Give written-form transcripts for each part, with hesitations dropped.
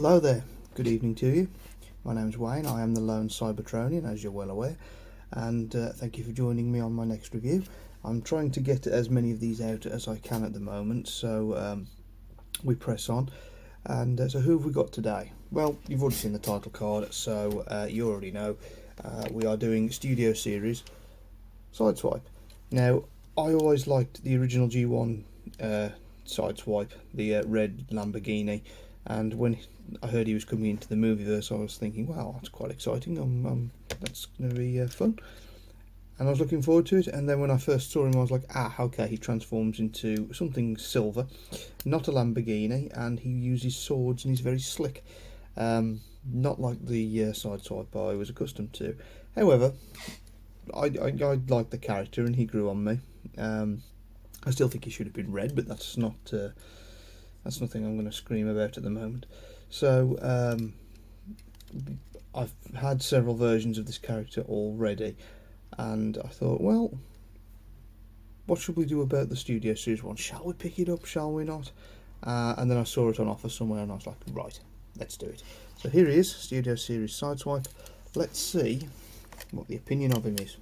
Hello there, good evening to you. My name's Wayne, I am the lone Cybertronian, as you're well aware, and thank you for joining me on my next review. I'm trying to get as many of these out as I can at the moment, so we press on. And so who have we got today? Well, you've already seen the title card, so you already know. We are doing Studio Series Sideswipe. Now, I always liked the original G1 Sideswipe, the red Lamborghini, and when I heard he was coming into the Movieverse, I was thinking, wow, that's quite exciting, that's going to be fun. And I was looking forward to it, and then when I first saw him I was like, okay, he transforms into something silver, not a Lamborghini, and he uses swords and he's very slick. Not like the Sideswipe I was accustomed to. However, I liked the character and he grew on me. I still think he should have been red, but that's nothing I'm going to scream about at the moment. So I've had several versions of this character already, and I thought, well, what should we do about the Studio Series one? Shall we pick it up? Shall we not? And then I saw it on offer somewhere, and I was like, right, let's do it. So here he is, Studio Series Sideswipe. Let's see what the opinion of him is.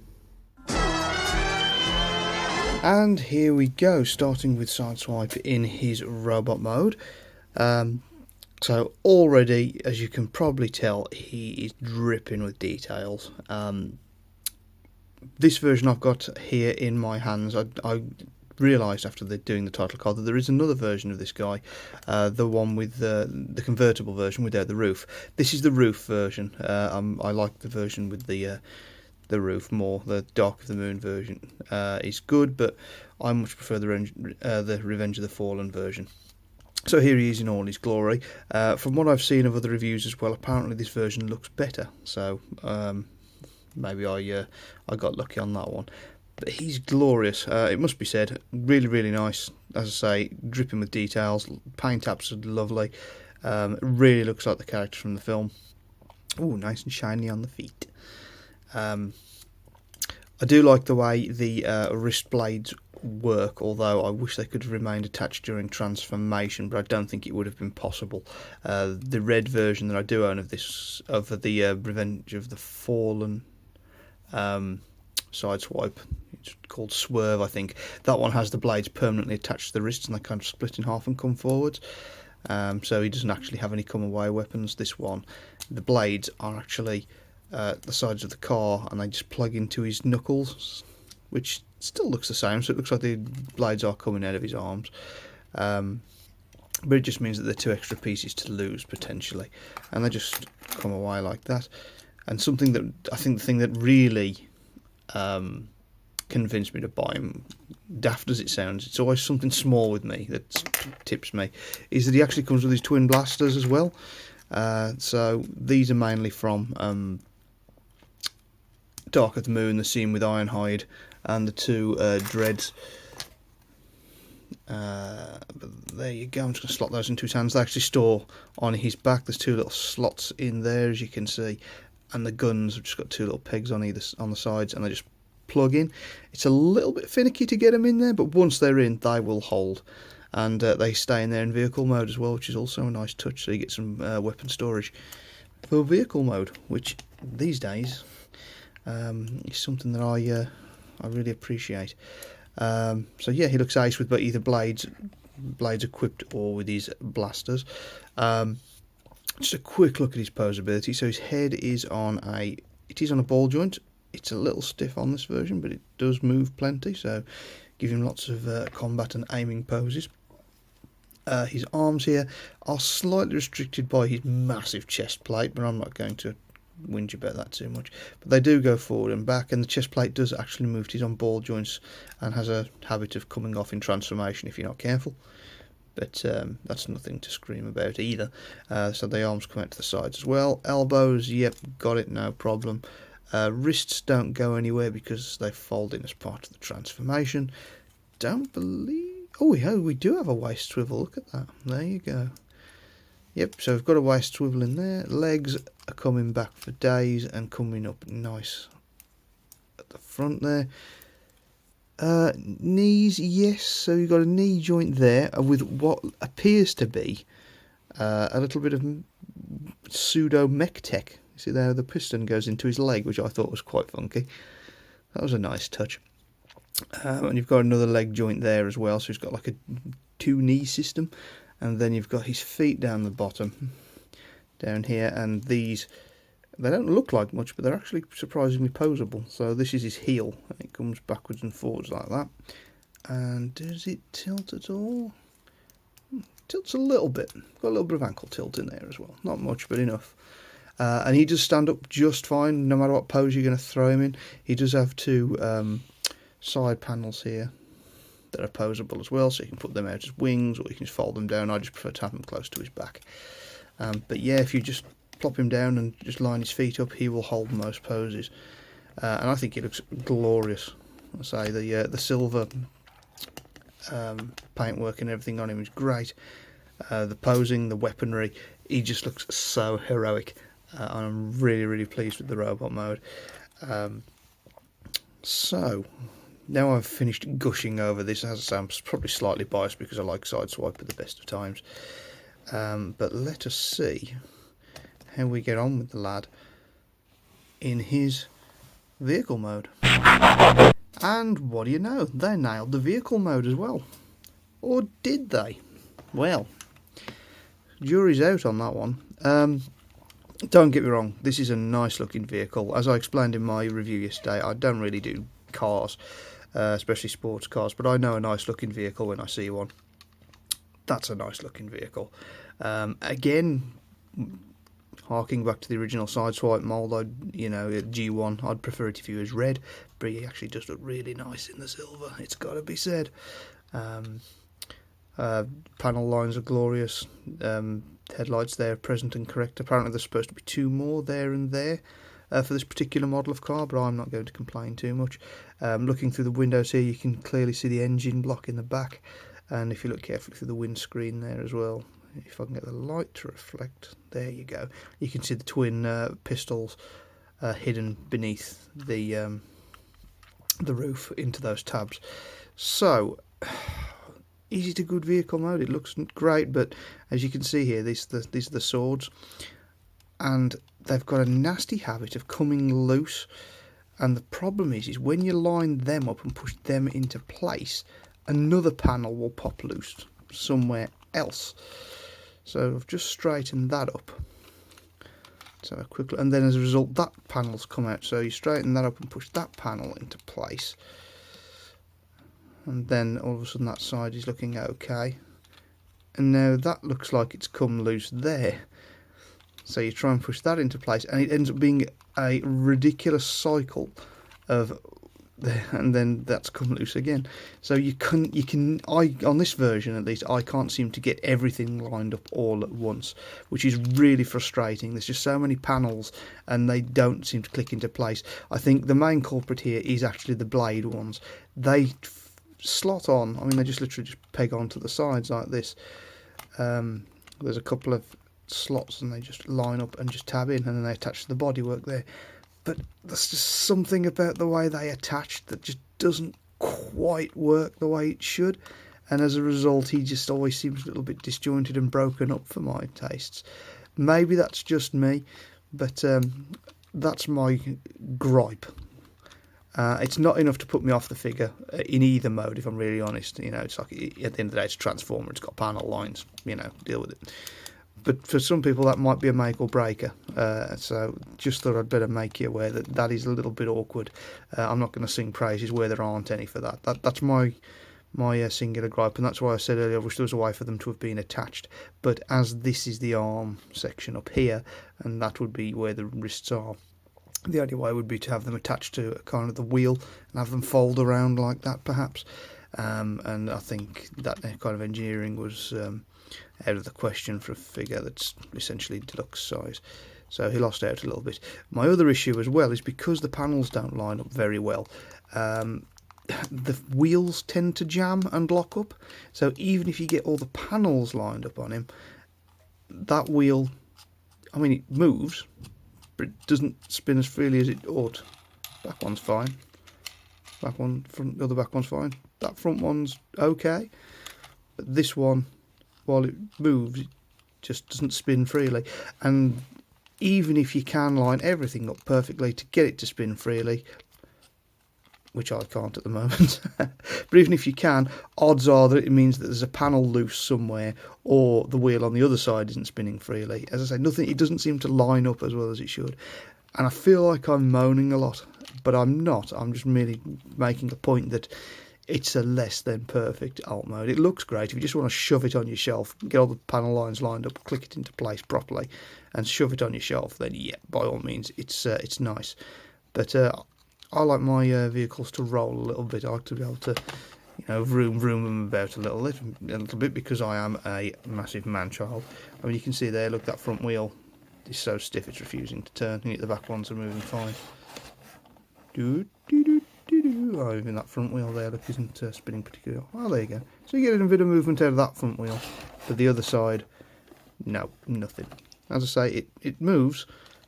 And here we go, starting with Sideswipe in his robot mode. So already, as you can probably tell, he is dripping with details. This version I've got here in my hands, I realised after doing the title card that there is another version of this guy, the one with the convertible version without the roof. This is the roof version. I like the version with the roof more. The Dark of the Moon version is good, but I much prefer the Revenge of the Fallen version. So here he is in all his glory. From what I've seen of other reviews as well, apparently this version looks better. So maybe I got lucky on that one. But he's glorious. It must be said, really, really nice. As I say, dripping with details. Paint apps are lovely. It really looks like the character from the film. Ooh, nice and shiny on the feet. I do like the way the wrist blades work, although I wish they could have remained attached during transformation, but I don't think it would have been possible. The red version that I do own of the Revenge of the Fallen Sideswipe, it's called Swerve, I think. That one has the blades permanently attached to the wrists and they kind of split in half and come forwards. So he doesn't actually have any come away weapons. This one, the blades are actually the sides of the car and they just plug into his knuckles, which still looks the same, so it looks like the blades are coming out of his arms, but it just means that they're 2 extra pieces to lose potentially, and they just come away like that. And something that I think the thing that really convinced me to buy him, daft as it sounds, it's always something small with me that tips me, is that he actually comes with his twin blasters as well. So these are mainly from Dark of the Moon, the scene with Ironhide, and the 2 dreads. But there you go, I'm just going to slot those into his hands. They actually store on his back. There's 2 little slots in there, as you can see, and the guns have just got 2 little pegs on the sides, and they just plug in. It's a little bit finicky to get them in there, but once they're in, they will hold. And they stay in there in vehicle mode as well, which is also a nice touch, so you get some weapon storage for vehicle mode, which these days is something that I really appreciate. So yeah, he looks ace with either blades equipped or with his blasters. Just a quick look at his posability. So his head is on a ball joint. It's a little stiff on this version, but it does move plenty, so give him lots of combat and aiming poses. His arms here are slightly restricted by his massive chest plate, but I'm not going to whinge about that too much. But they do go forward and back, and the chest plate does actually move. He's on ball joints and has a habit of coming off in transformation if you're not careful. But that's nothing to scream about either. So the arms come out to the sides as well. Elbows, yep, got it, no problem. Wrists don't go anywhere because they fold in as part of the transformation. Don't believe... Oh, we do have a waist swivel. Look at that. There you go. Yep, so we've got a waist swivel in there. Legs are coming back for days and coming up nice at the front there. Knees, yes, so you've got a knee joint there with what appears to be a little bit of pseudo mech tech. You see there, the piston goes into his leg, which I thought was quite funky. That was a nice touch. And you've got another leg joint there as well, so he's got like a 2-knee system. And then you've got his feet down the bottom, down here, and these, they don't look like much, but they're actually surprisingly posable. So this is his heel, and it comes backwards and forwards like that. And does it tilt at all? Tilts a little bit. Got a little bit of ankle tilt in there as well. Not much, but enough. And he does stand up just fine, no matter what pose you're going to throw him in. He does have 2 side panels here that are posable as well, so you can put them out as wings, or you can just fold them down. I just prefer to have them close to his back. But yeah, if you just plop him down and just line his feet up, he will hold most poses. And I think he looks glorious. I say the silver paintwork and everything on him is great. The posing, the weaponry, he just looks so heroic. And I'm really, really pleased with the robot mode. So, now I've finished gushing over this. As I say, I'm probably slightly biased because I like Sideswipe at the best of times. But let us see how we get on with the lad in his vehicle mode. And what do you know? They nailed the vehicle mode as well. Or did they? Well, jury's out on that one. Don't get me wrong, this is a nice looking vehicle. As I explained in my review yesterday, I don't really do cars, especially sports cars, but I know a nice looking vehicle when I see one. That's a nice looking vehicle. Again, harking back to the original Sideswipe mould, G1, I'd prefer it if he was red, but he actually does look really nice in the silver, it's got to be said. Panel lines are glorious. Headlights there present and correct. Apparently there's supposed to be 2 more there and there for this particular model of car, but I'm not going to complain too much. Looking through the windows here, you can clearly see the engine block in the back, and if you look carefully through the windscreen there as well, if I can get the light to reflect, there you go, you can see the twin pistols hidden beneath the roof into those tabs. So easy to good vehicle mode. It looks great, but as you can see here, these are the swords, and they've got a nasty habit of coming loose. And the problem is when you line them up and push them into place, another panel will pop loose somewhere else. So I've just straightened that up. So a quick look, and then as a result, that panel's come out. So you straighten that up and push that panel into place. And then all of a sudden that side is looking okay. And now that looks like it's come loose there. So you try and push that into place, and it ends up being a ridiculous cycle of there, and then that's come loose again. So on this version at least, I can't seem to get everything lined up all at once, which is really frustrating. There's just so many panels and they don't seem to click into place. I think the main culprit here is actually the blade ones. They slot on. I mean, they just literally just peg onto the sides like this. There's a couple of slots and they just line up and just tab in, and then they attach to the bodywork there. But there's just something about the way they attach that just doesn't quite work the way it should, and as a result he just always seems a little bit disjointed and broken up for my tastes. Maybe that's just me, but that's my gripe. It's not enough to put me off the figure in either mode, if I'm really honest. It's like, at the end of the day, it's a transformer, it's got panel lines, deal with it. But for some people that might be a make or breaker, so just thought I'd better make you aware that is a little bit awkward. I'm not going to sing praises where there aren't any for that. That's my singular gripe, and that's why I said earlier I wish there was a way for them to have been attached. But as this is the arm section up here, and that would be where the wrists are, the only way would be to have them attached to kind of the wheel and have them fold around like that, perhaps. And I think that kind of engineering was out of the question for a figure that's essentially deluxe size. So he lost out a little bit. My other issue as well is because the panels don't line up very well, the wheels tend to jam and lock up. So even if you get all the panels lined up on him, that wheel, I mean, it moves, but it doesn't spin as freely as it ought. Back one's fine. The other back one's fine. That front one's okay. But this one, while it moves, it just doesn't spin freely. And even if you can line everything up perfectly to get it to spin freely, which I can't at the moment, but even if you can, odds are that it means that there's a panel loose somewhere, or the wheel on the other side isn't spinning freely. As I say, it doesn't seem to line up as well as it should. And I feel like I'm moaning a lot, but I'm not. I'm just merely making a point that it's a less than perfect alt mode. It looks great. If you just want to shove it on your shelf, get all the panel lines lined up, click it into place properly, and shove it on your shelf, then yeah, by all means, it's nice. But I like my vehicles to roll a little bit. I like to be able to, vroom them about a little bit, because I am a massive man-child. I mean, you can see there, look, that front wheel is so stiff it's refusing to turn, and yet the back ones are moving fine. Oh, even that front wheel there, look, isn't spinning particularly well. Oh, there you go. So you're getting a bit of movement out of that front wheel, but the other side, no, nothing. As I say, it moves,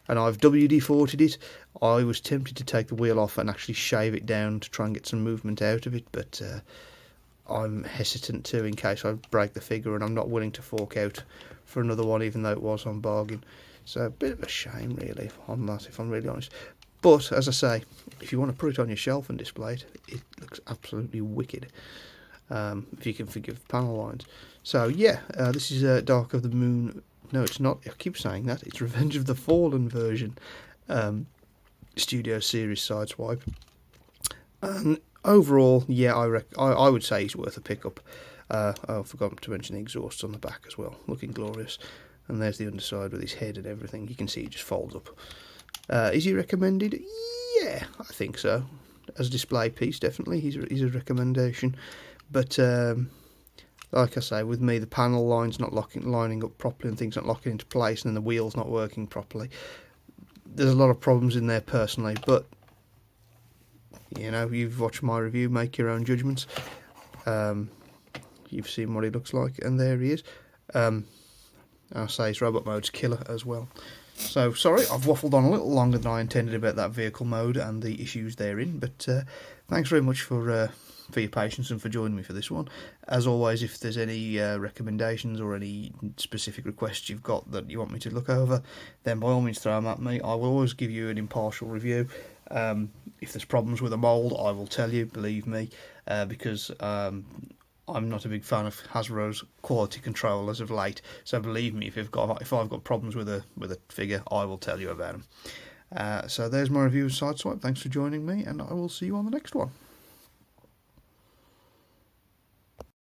and I've WD-40'd it. I was tempted to take the wheel off and actually shave it down to try and get some movement out of it, but I'm hesitant to, in case I break the figure, and I'm not willing to fork out for another one, even though it was on bargain. So a bit of a shame, really, on that, if I'm really honest. But, as I say, if you want to put it on your shelf and display it, it looks absolutely wicked, if you can forgive panel lines. So, yeah, this is Dark of the Moon. No, it's not. I keep saying that. It's Revenge of the Fallen version. Studio Series Sideswipe. And overall, yeah, I would say he's worth a pickup. I forgot to mention the exhausts on the back as well, looking glorious. And there's the underside with his head and everything. You can see he just folds up. Is he recommended? Yeah, I think so. As a display piece, definitely. He's a recommendation. But like I say, with me, the panel line's not lining up properly, and things not locking into place, and then the wheel's not working properly. There's a lot of problems in there personally, but you've watched my review, make your own judgments. You've seen what he looks like, and there he is. I'll say his robot mode's killer as well. So, sorry, I've waffled on a little longer than I intended about that vehicle mode and the issues therein, but thanks very much for your patience and for joining me for this one. As always, if there's any recommendations or any specific requests you've got that you want me to look over, then by all means throw them at me. I will always give you an impartial review. If there's problems with a mould, I will tell you, believe me, because I'm not a big fan of Hasbro's quality control as of late. So believe me, if I've got problems with a figure, I will tell you about them. So there's my review of Sideswipe. Thanks for joining me, and I will see you on the next one.